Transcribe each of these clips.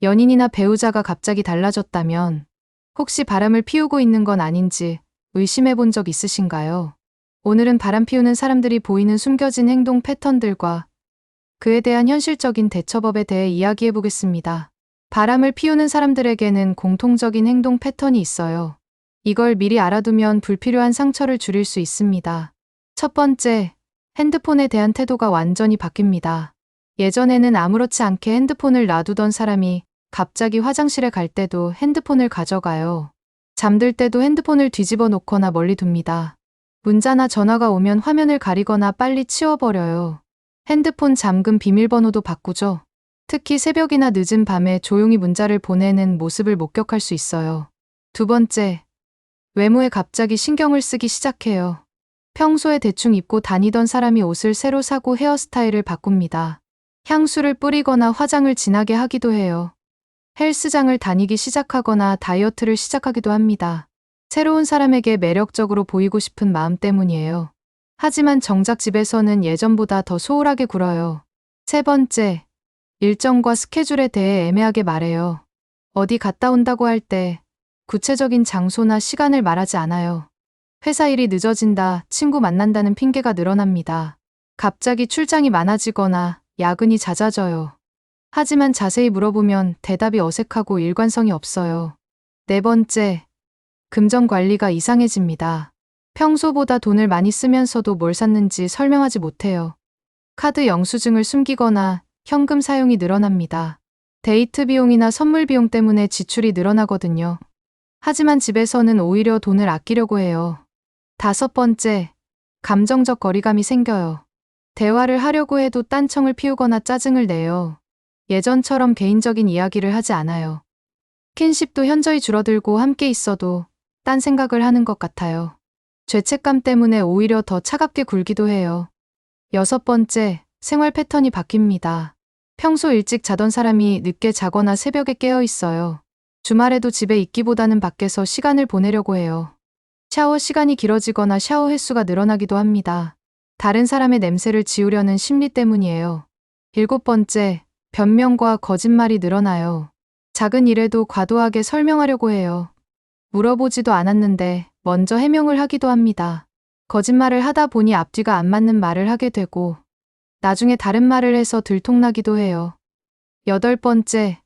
연인이나 배우자가 갑자기 달라졌다면 혹시 바람을 피우고 있는 건 아닌지 의심해 본 적 있으신가요? 오늘은 바람 피우는 사람들이 보이는 숨겨진 행동 패턴들과 그에 대한 현실적인 대처법에 대해 이야기해 보겠습니다. 바람을 피우는 사람들에게는 공통적인 행동 패턴이 있어요. 이걸 미리 알아두면 불필요한 상처를 줄일 수 있습니다. 첫 번째, 핸드폰에 대한 태도가 완전히 바뀝니다. 예전에는 아무렇지 않게 핸드폰을 놔두던 사람이 갑자기 화장실에 갈 때도 핸드폰을 가져가요. 잠들 때도 핸드폰을 뒤집어 놓거나 멀리 둡니다. 문자나 전화가 오면 화면을 가리거나 빨리 치워버려요. 핸드폰 잠금 비밀번호도 바꾸죠. 특히 새벽이나 늦은 밤에 조용히 문자를 보내는 모습을 목격할 수 있어요. 두 번째, 외모에 갑자기 신경을 쓰기 시작해요. 평소에 대충 입고 다니던 사람이 옷을 새로 사고 헤어스타일을 바꿉니다. 향수를 뿌리거나 화장을 진하게 하기도 해요. 헬스장을 다니기 시작하거나 다이어트를 시작하기도 합니다. 새로운 사람에게 매력적으로 보이고 싶은 마음 때문이에요. 하지만 정작 집에서는 예전보다 더 소홀하게 굴어요. 세 번째, 일정과 스케줄에 대해 애매하게 말해요. 어디 갔다 온다고 할 때 구체적인 장소나 시간을 말하지 않아요. 회사 일이 늦어진다, 친구 만난다는 핑계가 늘어납니다. 갑자기 출장이 많아지거나 야근이 잦아져요. 하지만 자세히 물어보면 대답이 어색하고 일관성이 없어요. 네 번째, 금전 관리가 이상해집니다. 평소보다 돈을 많이 쓰면서도 뭘 샀는지 설명하지 못해요. 카드 영수증을 숨기거나 현금 사용이 늘어납니다. 데이트 비용이나 선물 비용 때문에 지출이 늘어나거든요. 하지만 집에서는 오히려 돈을 아끼려고 해요. 다섯 번째, 감정적 거리감이 생겨요. 대화를 하려고 해도 딴청을 피우거나 짜증을 내요. 예전처럼 개인적인 이야기를 하지 않아요. 스킨십도 현저히 줄어들고 함께 있어도 딴 생각을 하는 것 같아요. 죄책감 때문에 오히려 더 차갑게 굴기도 해요. 여섯 번째, 생활 패턴이 바뀝니다. 평소 일찍 자던 사람이 늦게 자거나 새벽에 깨어 있어요. 주말에도 집에 있기보다는 밖에서 시간을 보내려고 해요. 샤워 시간이 길어지거나 샤워 횟수가 늘어나기도 합니다. 다른 사람의 냄새를 지우려는 심리 때문이에요. 일곱 번째, 변명과 거짓말이 늘어나요. 작은 일에도 과도하게 설명하려고 해요. 물어보지도 않았는데 먼저 해명을 하기도 합니다. 거짓말을 하다 보니 앞뒤가 안 맞는 말을 하게 되고 나중에 다른 말을 해서 들통나기도 해요. 여덟 번째,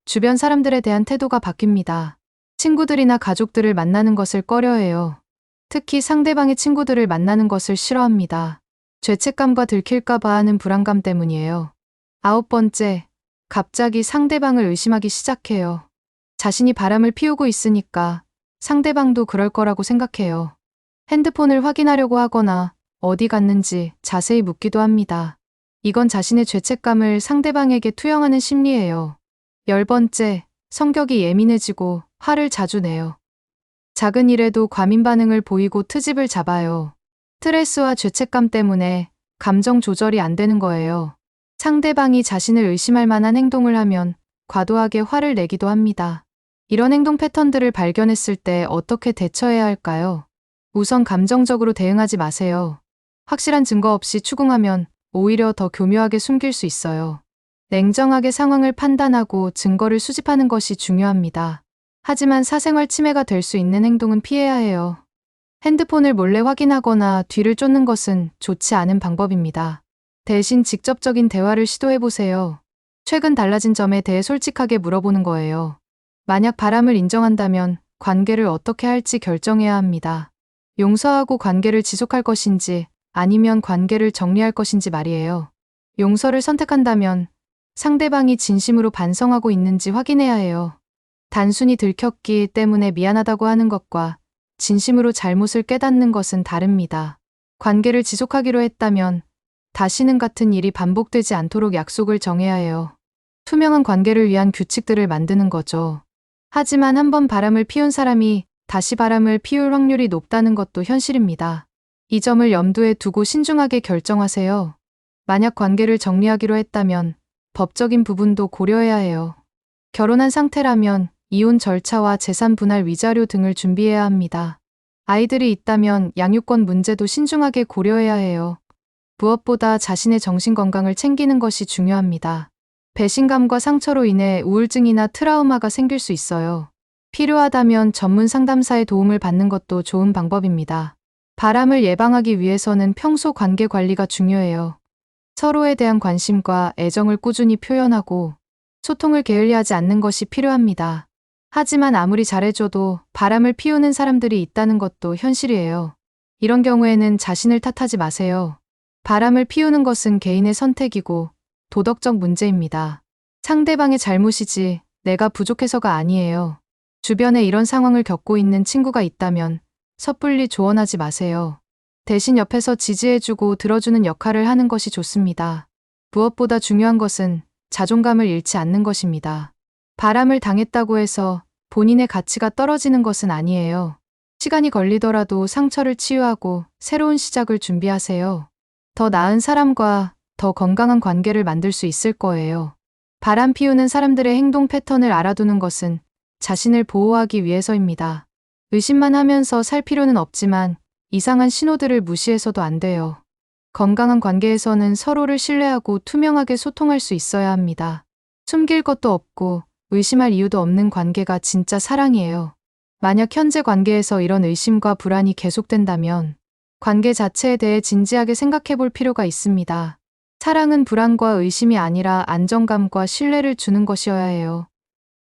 주변 사람들에 대한 태도가 바뀝니다. 친구들이나 가족들을 만나는 것을 꺼려해요. 특히 상대방의 친구들을 만나는 것을 싫어합니다. 죄책감과 들킬까봐 하는 불안감 때문이에요. 아홉 번째, 갑자기 상대방을 의심하기 시작해요. 자신이 바람을 피우고 있으니까 상대방도 그럴 거라고 생각해요. 핸드폰을 확인하려고 하거나 어디 갔는지 자세히 묻기도 합니다. 이건 자신의 죄책감을 상대방에게 투영하는 심리예요. 열 번째, 성격이 예민해지고 화를 자주 내요. 작은 일에도 과민 반응을 보이고 트집을 잡아요. 스트레스와 죄책감 때문에 감정 조절이 안 되는 거예요. 상대방이 자신을 의심할 만한 행동을 하면 과도하게 화를 내기도 합니다. 이런 행동 패턴들을 발견했을 때 어떻게 대처해야 할까요? 우선 감정적으로 대응하지 마세요. 확실한 증거 없이 추궁하면 오히려 더 교묘하게 숨길 수 있어요. 냉정하게 상황을 판단하고 증거를 수집하는 것이 중요합니다. 하지만 사생활 침해가 될 수 있는 행동은 피해야 해요. 핸드폰을 몰래 확인하거나 뒤를 쫓는 것은 좋지 않은 방법입니다. 대신 직접적인 대화를 시도해보세요. 최근 달라진 점에 대해 솔직하게 물어보는 거예요. 만약 바람을 인정한다면 관계를 어떻게 할지 결정해야 합니다. 용서하고 관계를 지속할 것인지 아니면 관계를 정리할 것인지 말이에요. 용서를 선택한다면 상대방이 진심으로 반성하고 있는지 확인해야 해요. 단순히 들켰기 때문에 미안하다고 하는 것과 진심으로 잘못을 깨닫는 것은 다릅니다. 관계를 지속하기로 했다면 다시는 같은 일이 반복되지 않도록 약속을 정해야 해요. 투명한 관계를 위한 규칙들을 만드는 거죠. 하지만 한번 바람을 피운 사람이 다시 바람을 피울 확률이 높다는 것도 현실입니다. 이 점을 염두에 두고 신중하게 결정하세요. 만약 관계를 정리하기로 했다면 법적인 부분도 고려해야 해요. 결혼한 상태라면 이혼 절차와 재산 분할 위자료 등을 준비해야 합니다. 아이들이 있다면 양육권 문제도 신중하게 고려해야 해요. 무엇보다 자신의 정신 건강을 챙기는 것이 중요합니다. 배신감과 상처로 인해 우울증이나 트라우마가 생길 수 있어요. 필요하다면 전문 상담사의 도움을 받는 것도 좋은 방법입니다. 바람을 예방하기 위해서는 평소 관계 관리가 중요해요. 서로에 대한 관심과 애정을 꾸준히 표현하고 소통을 게을리하지 않는 것이 필요합니다. 하지만 아무리 잘해줘도 바람을 피우는 사람들이 있다는 것도 현실이에요. 이런 경우에는 자신을 탓하지 마세요. 바람을 피우는 것은 개인의 선택이고 도덕적 문제입니다. 상대방의 잘못이지 내가 부족해서가 아니에요. 주변에 이런 상황을 겪고 있는 친구가 있다면 섣불리 조언하지 마세요. 대신 옆에서 지지해주고 들어주는 역할을 하는 것이 좋습니다. 무엇보다 중요한 것은 자존감을 잃지 않는 것입니다. 바람을 당했다고 해서 본인의 가치가 떨어지는 것은 아니에요. 시간이 걸리더라도 상처를 치유하고 새로운 시작을 준비하세요. 더 나은 사람과 더 건강한 관계를 만들 수 있을 거예요. 바람 피우는 사람들의 행동 패턴을 알아두는 것은 자신을 보호하기 위해서입니다. 의심만 하면서 살 필요는 없지만 이상한 신호들을 무시해서도 안 돼요. 건강한 관계에서는 서로를 신뢰하고 투명하게 소통할 수 있어야 합니다. 숨길 것도 없고 의심할 이유도 없는 관계가 진짜 사랑이에요. 만약 현재 관계에서 이런 의심과 불안이 계속된다면 관계 자체에 대해 진지하게 생각해 볼 필요가 있습니다. 사랑은 불안과 의심이 아니라 안정감과 신뢰를 주는 것이어야 해요.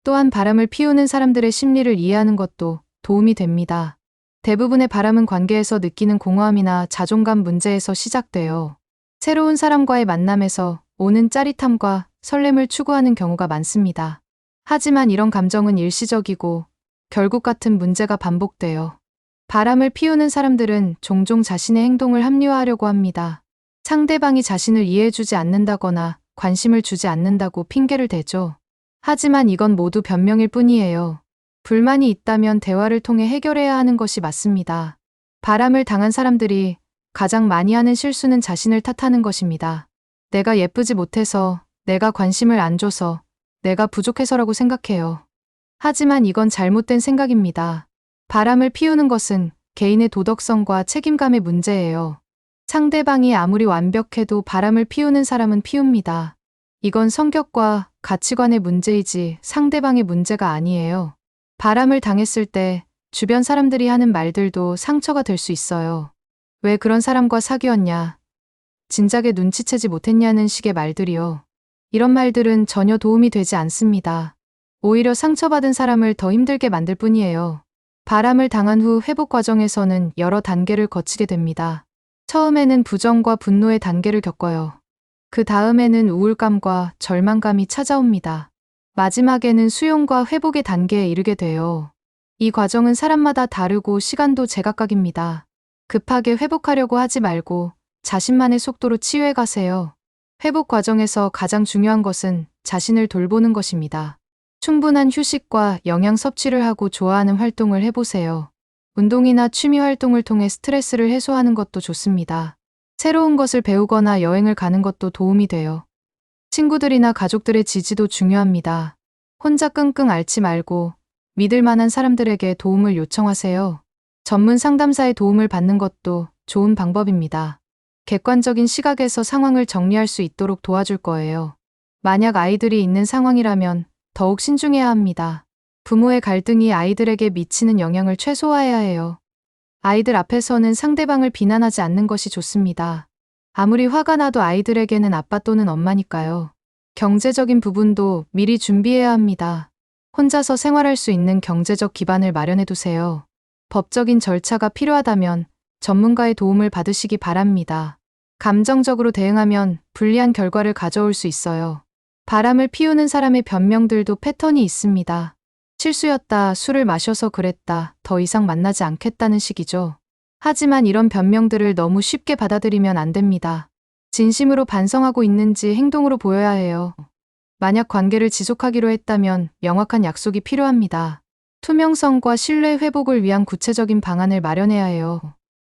또한 바람을 피우는 사람들의 심리를 이해하는 것도 도움이 됩니다. 대부분의 바람은 관계에서 느끼는 공허함이나 자존감 문제에서 시작돼요. 새로운 사람과의 만남에서 오는 짜릿함과 설렘을 추구하는 경우가 많습니다. 하지만 이런 감정은 일시적이고 결국 같은 문제가 반복돼요. 바람을 피우는 사람들은 종종 자신의 행동을 합리화하려고 합니다. 상대방이 자신을 이해해주지 않는다거나 관심을 주지 않는다고 핑계를 대죠. 하지만 이건 모두 변명일 뿐이에요. 불만이 있다면 대화를 통해 해결해야 하는 것이 맞습니다. 바람을 당한 사람들이 가장 많이 하는 실수는 자신을 탓하는 것입니다. 내가 예쁘지 못해서, 내가 관심을 안 줘서, 내가 부족해서라고 생각해요. 하지만 이건 잘못된 생각입니다. 바람을 피우는 것은 개인의 도덕성과 책임감의 문제예요. 상대방이 아무리 완벽해도 바람을 피우는 사람은 피웁니다. 이건 성격과 가치관의 문제이지 상대방의 문제가 아니에요. 바람을 당했을 때 주변 사람들이 하는 말들도 상처가 될 수 있어요. 왜 그런 사람과 사귀었냐? 진작에 눈치채지 못했냐는 식의 말들이요. 이런 말들은 전혀 도움이 되지 않습니다. 오히려 상처받은 사람을 더 힘들게 만들 뿐이에요. 바람을 당한 후 회복 과정에서는 여러 단계를 거치게 됩니다. 처음에는 부정과 분노의 단계를 겪어요. 그 다음에는 우울감과 절망감이 찾아옵니다. 마지막에는 수용과 회복의 단계에 이르게 돼요. 이 과정은 사람마다 다르고 시간도 제각각입니다. 급하게 회복하려고 하지 말고 자신만의 속도로 치유해 가세요. 회복 과정에서 가장 중요한 것은 자신을 돌보는 것입니다. 충분한 휴식과 영양 섭취를 하고 좋아하는 활동을 해보세요. 운동이나 취미 활동을 통해 스트레스를 해소하는 것도 좋습니다. 새로운 것을 배우거나 여행을 가는 것도 도움이 돼요. 친구들이나 가족들의 지지도 중요합니다. 혼자 끙끙 앓지 말고 믿을 만한 사람들에게 도움을 요청하세요. 전문 상담사의 도움을 받는 것도 좋은 방법입니다. 객관적인 시각에서 상황을 정리할 수 있도록 도와줄 거예요. 만약 아이들이 있는 상황이라면 더욱 신중해야 합니다. 부모의 갈등이 아이들에게 미치는 영향을 최소화해야 해요. 아이들 앞에서는 상대방을 비난하지 않는 것이 좋습니다. 아무리 화가 나도 아이들에게는 아빠 또는 엄마니까요. 경제적인 부분도 미리 준비해야 합니다. 혼자서 생활할 수 있는 경제적 기반을 마련해 두세요. 법적인 절차가 필요하다면 전문가의 도움을 받으시기 바랍니다. 감정적으로 대응하면 불리한 결과를 가져올 수 있어요. 바람을 피우는 사람의 변명들도 패턴이 있습니다. 실수였다, 술을 마셔서 그랬다, 더 이상 만나지 않겠다는 식이죠. 하지만 이런 변명들을 너무 쉽게 받아들이면 안 됩니다. 진심으로 반성하고 있는지 행동으로 보여야 해요. 만약 관계를 지속하기로 했다면 명확한 약속이 필요합니다. 투명성과 신뢰 회복을 위한 구체적인 방안을 마련해야 해요.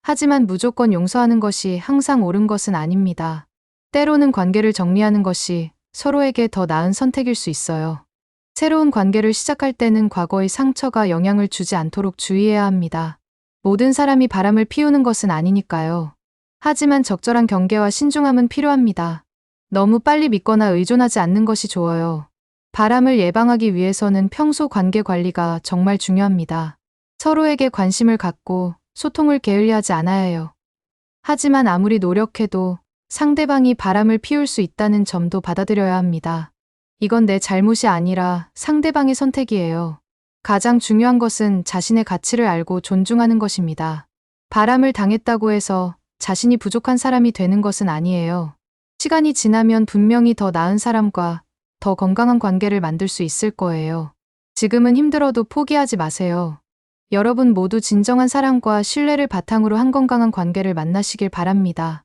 하지만 무조건 용서하는 것이 항상 옳은 것은 아닙니다. 때로는 관계를 정리하는 것이 서로에게 더 나은 선택일 수 있어요. 새로운 관계를 시작할 때는 과거의 상처가 영향을 주지 않도록 주의해야 합니다. 모든 사람이 바람을 피우는 것은 아니니까요. 하지만 적절한 경계와 신중함은 필요합니다. 너무 빨리 믿거나 의존하지 않는 것이 좋아요. 바람을 예방하기 위해서는 평소 관계 관리가 정말 중요합니다. 서로에게 관심을 갖고 소통을 게을리하지 않아야 해요. 하지만 아무리 노력해도 상대방이 바람을 피울 수 있다는 점도 받아들여야 합니다. 이건 내 잘못이 아니라 상대방의 선택이에요. 가장 중요한 것은 자신의 가치를 알고 존중하는 것입니다. 바람을 당했다고 해서 자신이 부족한 사람이 되는 것은 아니에요. 시간이 지나면 분명히 더 나은 사람과 더 건강한 관계를 만들 수 있을 거예요. 지금은 힘들어도 포기하지 마세요. 여러분 모두 진정한 사랑과 신뢰를 바탕으로 한 건강한 관계를 만나시길 바랍니다.